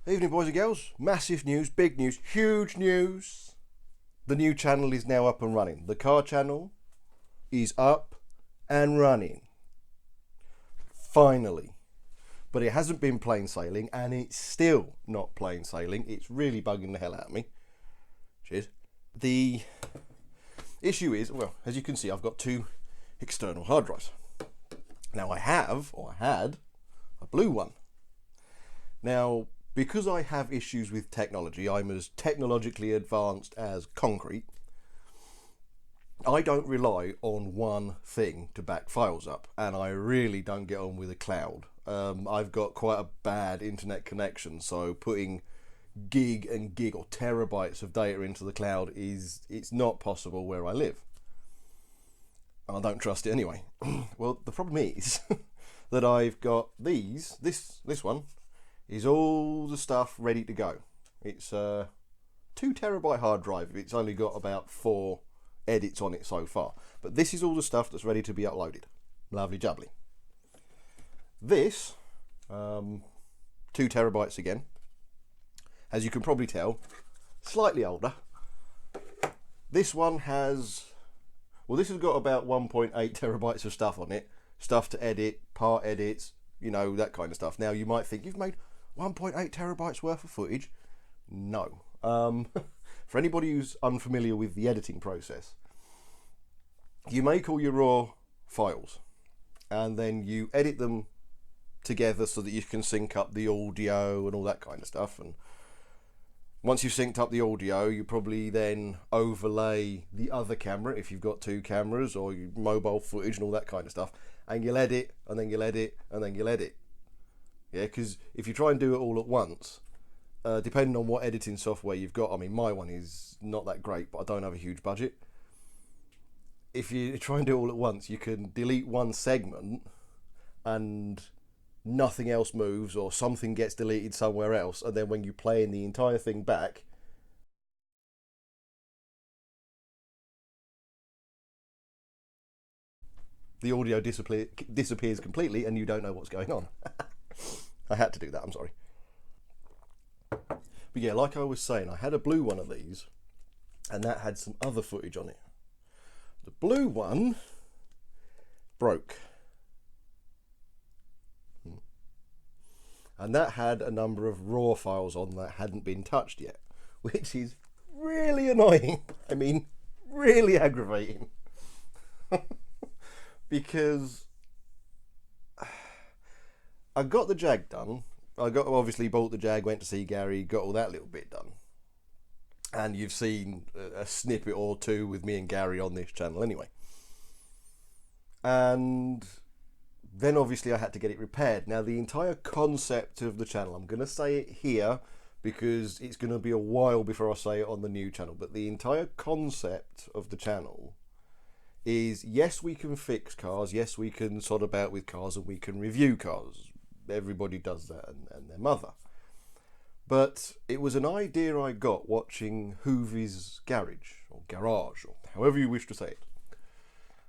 Evening, boys and girls. Massive news, big news, huge news. The new channel is now up and running. The car channel is up and running. Finally. But it hasn't been plain sailing, and it's still not plain sailing. It's really bugging the hell out of me. Cheers. The issue is, well, as you can see, I've got two external hard drives. Now I had, a blue one. Now, because I have issues with technology, I'm as technologically advanced as concrete, I don't rely on one thing to back files up, and I really don't get on with the cloud. I've got quite a bad internet connection, so putting gig or terabytes of data into the cloud it's not possible where I live. And I don't trust it anyway. Well, the problem is that I've got this one is all the stuff ready to go. It's a 2 terabyte hard drive. It's only got about 4 edits on it so far. But this is all the stuff that's ready to be uploaded. Lovely jubbly. This, 2 terabytes again. As you can probably tell, slightly older. This one has, well, this has got about 1.8 terabytes of stuff on it. Stuff to edit, part edits, you know, that kind of stuff. Now, you might think, you've made 1.8 terabytes worth of footage? No. For anybody who's unfamiliar with the editing process, you make all your raw files and then you edit them together so that you can sync up the audio and all that kind of stuff. And once you've synced up the audio, you probably then overlay the other camera if you've got 2 cameras, or your mobile footage and all that kind of stuff, and you'll edit and then you'll edit and then you'll edit. Yeah, because if you try and do it all at once, depending on what editing software you've got, I mean, my one is not that great, but I don't have a huge budget. If you try and do it all at once, you can delete one segment and nothing else moves, or something gets deleted somewhere else, and then when you play in the entire thing back, the audio disappears completely and you don't know what's going on. I had to do that, I'm sorry. But yeah, like I was saying, I had a blue one of these, and that had some other footage on it. The blue one broke. And that had a number of raw files on that hadn't been touched yet, which is really annoying. I mean, really aggravating. Because I got the Jag done. Obviously bought the Jag, went to see Gary, got all that little bit done. And you've seen a snippet or two with me and Gary on this channel anyway. And then obviously I had to get it repaired. Now, the entire concept of the channel, I'm going to say it here because it's going to be a while before I say it on the new channel, but the entire concept of the channel is, yes, we can fix cars, yes, we can sort about with cars, and we can review cars. Everybody does that, and their mother. But it was an idea I got watching Hoovy's Garage, or Garage, or however you wish to say it.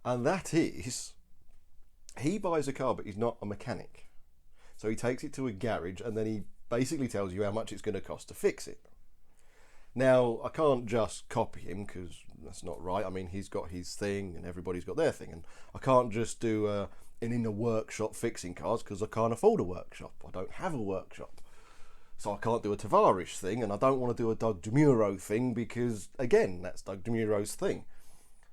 And that is, he buys a car, but he's not a mechanic. So he takes it to a garage, and then he basically tells you how much it's going to cost to fix it. Now, I can't just copy him, because that's not right. I mean, he's got his thing, and everybody's got their thing. And I can't just do an inner workshop fixing cars, because I can't afford a workshop. I don't have a workshop. So I can't do a Tavarish thing, and I don't want to do a Doug DeMuro thing, because, again, that's Doug DeMuro's thing.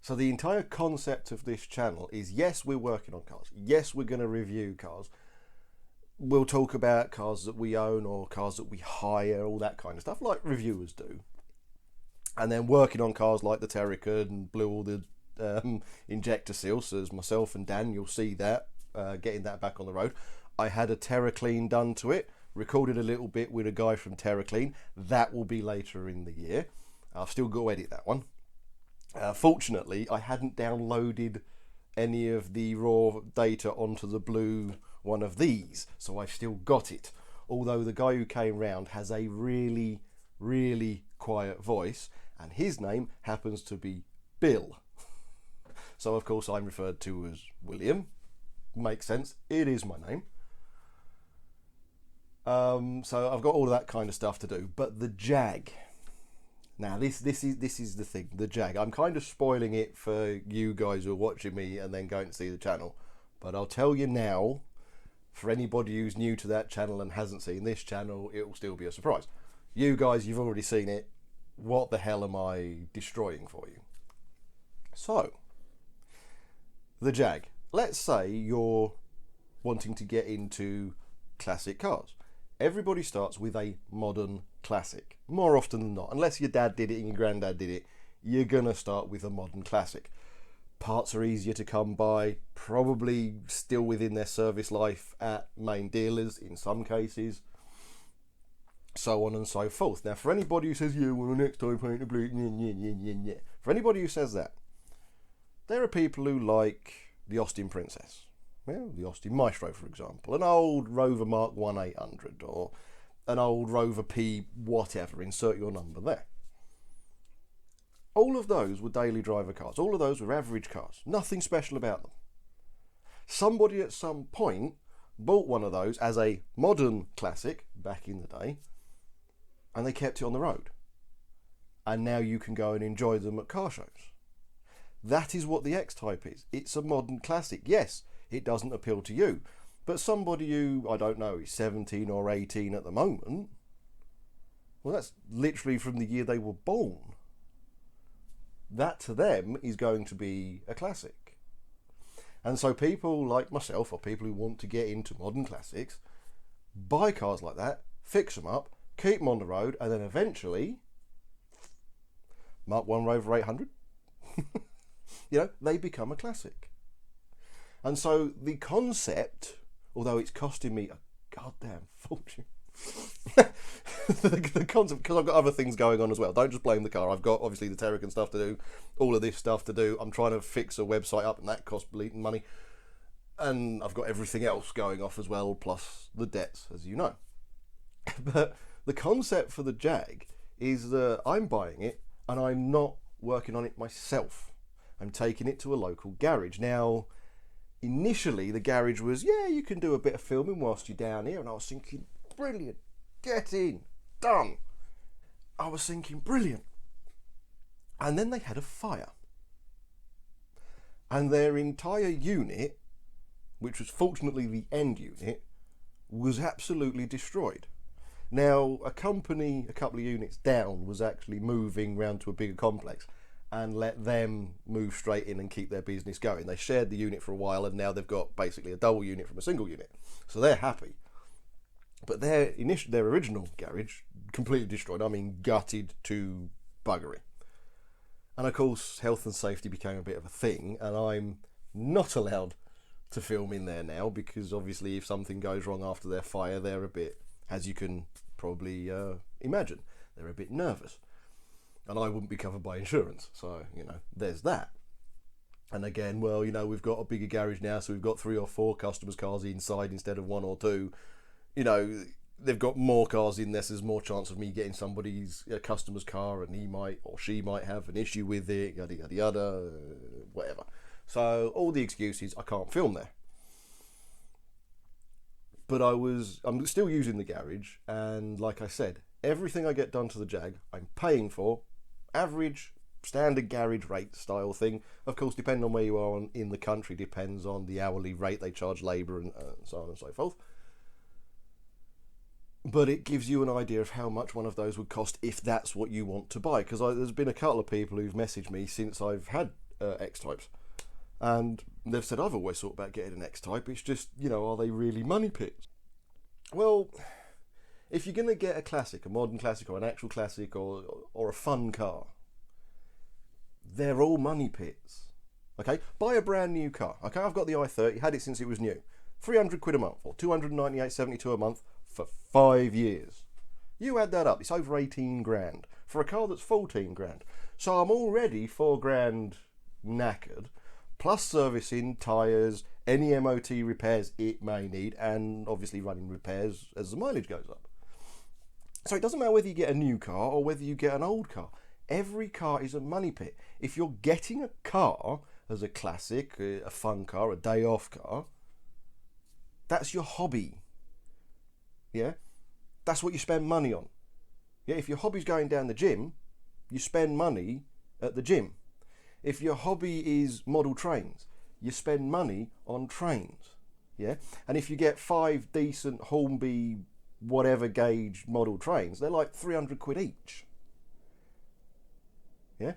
So the entire concept of this channel is, yes, we're working on cars. Yes, we're going to review cars. We'll talk about cars that we own or cars that we hire, all that kind of stuff, like reviewers do. And then working on cars like the Terrica, and blew all the injector seals. So as myself and Dan, you'll see that, getting that back on the road. I had a TerraClean done to it. Recorded a little bit with a guy from TerraClean. That will be later in the year. I've still got to edit that one. Fortunately, I hadn't downloaded any of the raw data onto the blue one of these, so I've still got it. Although the guy who came round has a really, really quiet voice, and his name happens to be Bill. So of course I'm referred to as William. Makes sense, it is my name. So I've got all of that kind of stuff to do. But the Jag. Now this is the thing. The Jag. I'm kind of spoiling it for you guys who are watching me and then going to see the channel. But I'll tell you now, for anybody who's new to that channel and hasn't seen this channel, it will still be a surprise. You guys, you've already seen it. What the hell am I destroying for you? So, the Jag. Let's say you're wanting to get into classic cars. Everybody starts with a modern classic. More often than not. Unless your dad did it and your granddad did it, you're going to start with a modern classic. Parts are easier to come by, probably still within their service life at main dealers in some cases, so on and so forth. Now, for anybody who says, yeah, well, next time paint the blue, for anybody who says that, there are people who like the Austin Princess, well, the Austin Maestro, for example, an old Rover Mark 1800 or an old Rover P whatever, insert your number there. All of those were daily driver cars. All of those were average cars. Nothing special about them. Somebody at some point bought one of those as a modern classic back in the day, and they kept it on the road. And now you can go and enjoy them at car shows. That is what the X-Type is. It's a modern classic. Yes, it doesn't appeal to you. But somebody who, I don't know, is 17 or 18 at the moment, well, that's literally from the year they were born. That to them is going to be a classic. And so people like myself, or people who want to get into modern classics, buy cars like that, fix them up, keep them on the road, and then eventually, Mark 1 Rover 800, they become a classic. And so the concept, although it's costing me a goddamn fortune, the concept, because I've got other things going on as well. Don't just blame the car. I've got obviously the Terrican stuff to do, all of this stuff to do. I'm trying to fix a website up, and that costs bleeding money. And I've got everything else going off as well, plus the debts, as you know. But the concept for the Jag is that I'm buying it, and I'm not working on it myself. I'm taking it to a local garage. Now, initially, the garage was, yeah, you can do a bit of filming whilst you're down here, and I was thinking, brilliant, get in, done. I was thinking, brilliant. And then they had a fire. And their entire unit, which was fortunately the end unit, was absolutely destroyed. Now, a company a couple of units down was actually moving round to a bigger complex and let them move straight in and keep their business going. They shared the unit for a while, and now they've got basically a double unit from a single unit. So they're happy. But their original garage, completely destroyed. I mean, gutted to buggery. And of course, health and safety became a bit of a thing, and I'm not allowed to film in there now, because obviously if something goes wrong after their fire, they're a bit, as you can probably imagine, they're a bit nervous. And I wouldn't be covered by insurance, so, there's that. And again, well, we've got a bigger garage now, so we've got 3 or 4 customers' cars inside instead of 1 or 2. They've got more cars in there, so there's more chance of me getting somebody's customer's car, and he might or she might have an issue with it, yada yada yada, whatever. So all the excuses, I can't film there. But I'm still using the garage, and like I said, everything I get done to the Jag, I'm paying for, average standard garage rate style thing. Of course, depending on where you are in the country, depends on the hourly rate they charge labour and so on and so forth. But it gives you an idea of how much one of those would cost if that's what you want to buy. Because there's been a couple of people who've messaged me since I've had X-Types. And they've said, I've always thought about getting an X-Type. It's just, are they really money pits? Well, if you're going to get a classic, a modern classic or an actual classic or a fun car, they're all money pits. Okay? Buy a brand new car. Okay? I've got the i30, had it since it was new. 300 quid a month, or 298.72 a month for 5 years. You add that up, it's over 18 grand for a car that's 14 grand. So I'm already 4 grand knackered, plus servicing, tyres, any MOT repairs it may need, and obviously running repairs as the mileage goes up. So it doesn't matter whether you get a new car or whether you get an old car. Every car is a money pit. If you're getting a car as a classic, a fun car, a day off car, that's your hobby. Yeah? That's what you spend money on. Yeah, if your hobby's going down the gym, you spend money at the gym. If your hobby is model trains, you spend money on trains. Yeah, and if you get 5 decent Hornby whatever gauge model trains, they're like 300 quid each. Yeah,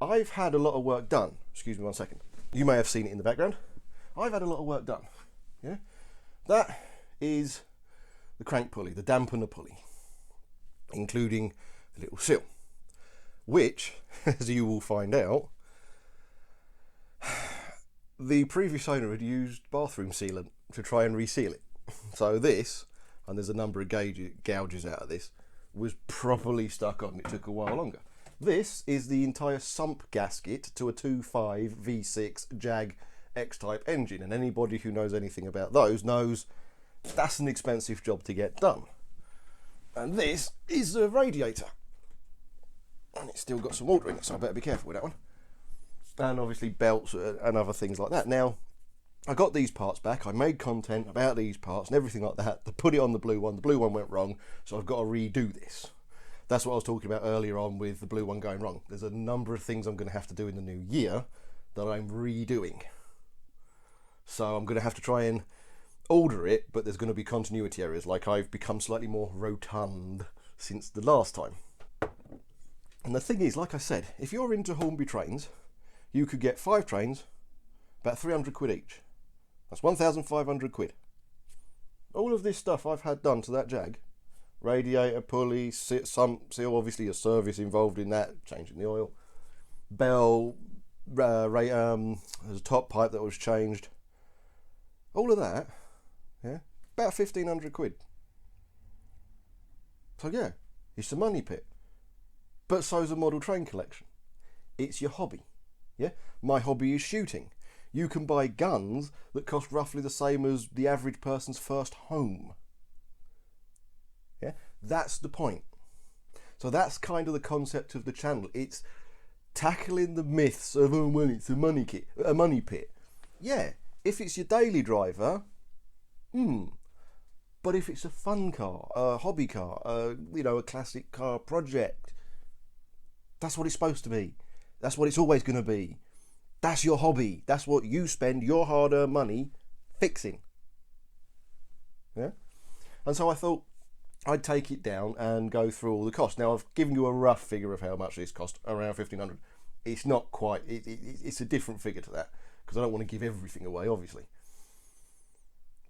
I've had a lot of work done. Excuse me one second. You may have seen it in the background. I've had a lot of work done. Yeah, that is the crank pulley, the dampener pulley, including the little seal, which, as you will find out, the previous owner had used bathroom sealant to try and reseal it. So this, and there's a number of gouges out of this, was properly stuck on. It took a while longer. This is the entire sump gasket to a 2.5 V6 Jag X-Type engine, and anybody who knows anything about those knows that's an expensive job to get done. And this is the radiator, and it's still got some water in it, so I better be careful with that one. And obviously belts and other things like that. Now, I got these parts back, I made content about these parts and everything like that to put it on the blue one went wrong, so I've got to redo this. That's what I was talking about earlier on with the blue one going wrong. There's a number of things I'm going to have to do in the new year that I'm redoing. So I'm going to have to try and order it, but there's going to be continuity errors, like I've become slightly more rotund since the last time. And the thing is, like I said, if you're into Hornby trains, you could get 5 trains, about 300 quid each. That's 1,500 quid. All of this stuff I've had done to that Jag, radiator, pulley, sump seal, obviously a service involved in that, changing the oil, bell, there's a top pipe that was changed. All of that, yeah, about 1,500 quid. So yeah, it's a money pit. But so's a model train collection. It's your hobby. Yeah, my hobby is shooting. You can buy guns that cost roughly the same as the average person's first home. Yeah, that's the point. So that's kind of the concept of the channel. It's tackling the myths of, oh well, it's a money pit. Yeah, if it's your daily driver, but if it's a fun car, a hobby car, a classic car project, that's what it's supposed to be. That's what it's always going to be. That's your hobby. That's what you spend your hard-earned money fixing. Yeah? And so I thought I'd take it down and go through all the costs. Now, I've given you a rough figure of how much this cost, around 1,500. It's not quite, it's a different figure to that, because I don't want to give everything away, obviously.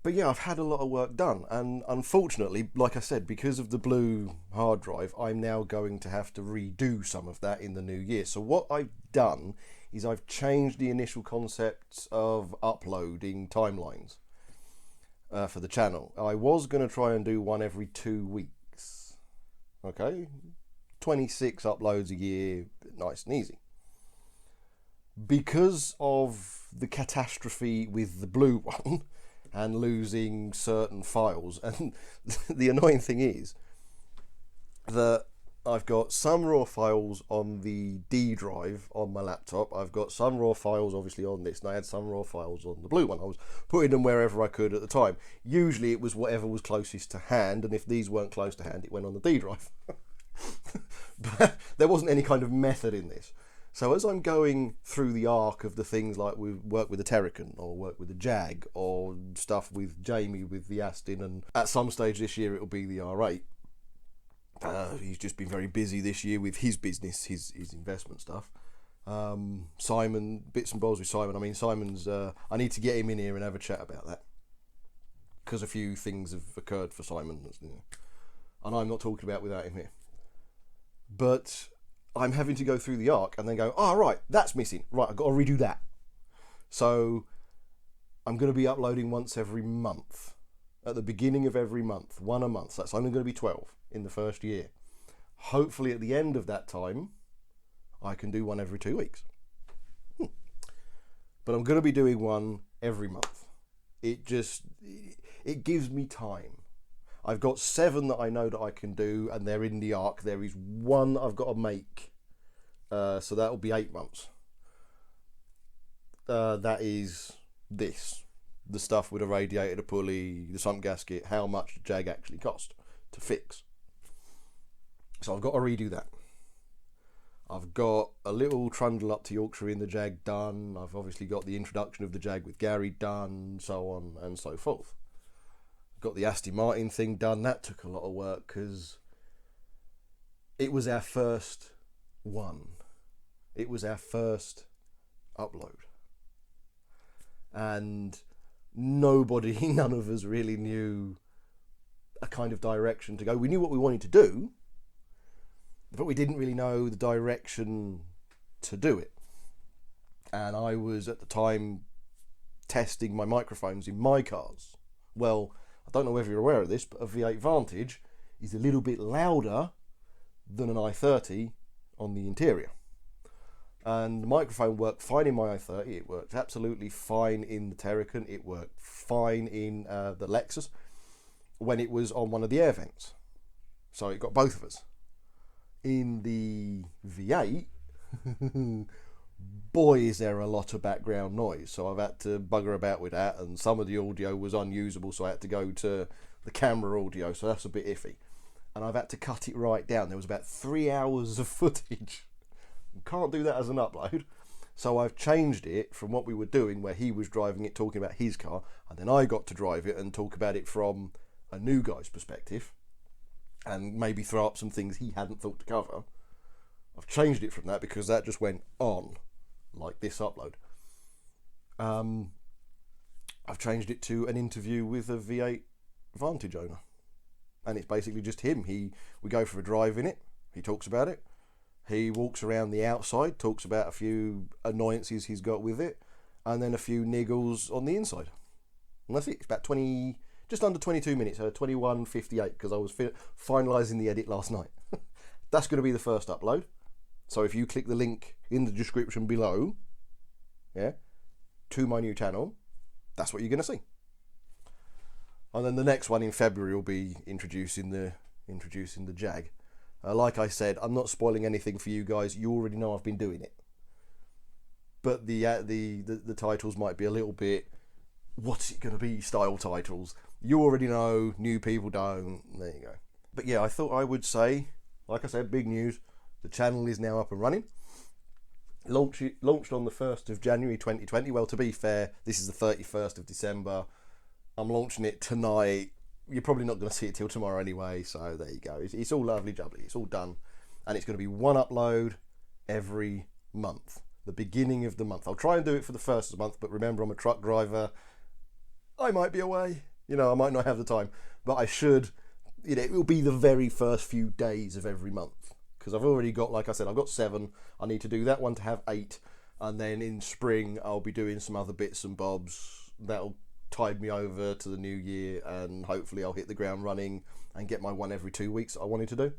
But yeah, I've had a lot of work done, and unfortunately, like I said, because of the blue hard drive, I'm now going to have to redo some of that in the new year. So what I've done is I've changed the initial concepts of uploading timelines for the channel. I was going to try and do one every 2 weeks. Okay, 26 uploads a year, nice and easy. Because of the catastrophe with the blue one, and losing certain files, and the annoying thing is that I've got some raw files on the D drive on my laptop, I've got some raw files obviously on this, and I had some raw files on the blue one. I was putting them wherever I could at the time. Usually it was whatever was closest to hand, and if these weren't close to hand, it went on the D drive. But there wasn't any kind of method in this. So as I'm going through the arc of the things like we work with the Terrican, or work with the Jag, or stuff with Jamie with the Aston, and at some stage this year it'll be the R8. He's just been very busy this year with his business, his investment stuff. Simon, bits and bobs with Simon. I mean, Simon's, I need to get him in here and have a chat about that, because a few things have occurred for Simon, and I'm not talking about without him here. But I'm having to go through the arc and then go, oh, right, that's missing. Right, I've got to redo that. So I'm going to be uploading once every month. At the beginning of every month, one a month. So that's only going to be 12 in the first year. Hopefully at the end of that time, I can do one every 2 weeks. But I'm going to be doing one every month. It gives me time. I've got 7 that I know that I can do, and they're in the arc. There is 1 I've got to make, so that'll be 8 months. That is this, the stuff with the radiator, the pulley, the sump gasket, how much the Jag actually cost to fix. So I've got to redo that. I've got a little trundle up to Yorkshire in the Jag done. I've obviously got the introduction of the Jag with Gary done, so on and so forth. Got the Aston Martin thing done. That took a lot of work because it was our first one. It was our first upload. And nobody, none of us really knew a kind of direction to go. We knew what we wanted to do, but we didn't really know the direction to do it. And I was at the time testing my microphones in my cars. Well, I don't know whether you're aware of this, but a V8 Vantage is a little bit louder than an i30 on the interior. And the microphone worked fine in my i30, it worked absolutely fine in the Terrican, it worked fine in the Lexus when it was on one of the air vents. So it got both of us. In the V8, boy is there a lot of background noise, so I've had to bugger about with that, and some of the audio was unusable, so I had to go to the camera audio, so that's a bit iffy. And I've had to cut it right down. There was about 3 hours of footage. You can't do that as an upload. So I've changed it from what we were doing, where he was driving it, talking about his car, and then I got to drive it and talk about it from a new guy's perspective, and maybe throw up some things he hadn't thought to cover. I've changed it from that because that just went on, like this upload. I've changed it to an interview with a V8 Vantage owner. And it's basically just him. We go for a drive in it, he talks about it, he walks around the outside, talks about a few annoyances he's got with it, and then a few niggles on the inside. And that's it. It's about just under 22 minutes, 21:58, because I was finalising the edit last night. That's going to be the first upload. So if you click the link in the description below, to my new channel, that's what you're going to see. And then the next one in February will be introducing the Jag. Like I said, I'm not spoiling anything for you guys. You already know I've been doing it. But the titles might be a little bit, what's it going to be style titles. You already know, new people don't. There you go. But yeah, I thought I would say, like I said, big news. The channel is now up and running. Launched on the 1st of January 2020. Well, to be fair, this is the 31st of December. I'm launching it tonight. You're probably not going to see it till tomorrow anyway, so there you go. It's all lovely jubbly. It's all done. And it's going to be one upload every month. The beginning of the month. I'll try and do it for the first of the month, but remember, I'm a truck driver. I might be away. I might not have the time. But I should, it will be the very first few days of every month. Because I've already got, like I said, I've got 7. I need to do that one to have 8. And then in spring, I'll be doing some other bits and bobs. That'll tide me over to the new year, and hopefully I'll hit the ground running and get my one every 2 weeks that I wanted to do.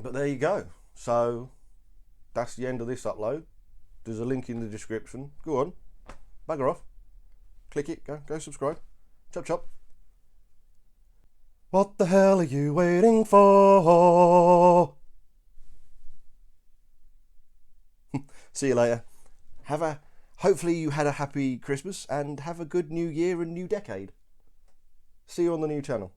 But there you go. So that's the end of this upload. There's a link in the description. Go on, bugger off, click it, go subscribe. Chop chop. What the hell are you waiting for? See you later. Hopefully you had a happy Christmas and have a good new year and new decade. See you on the new channel.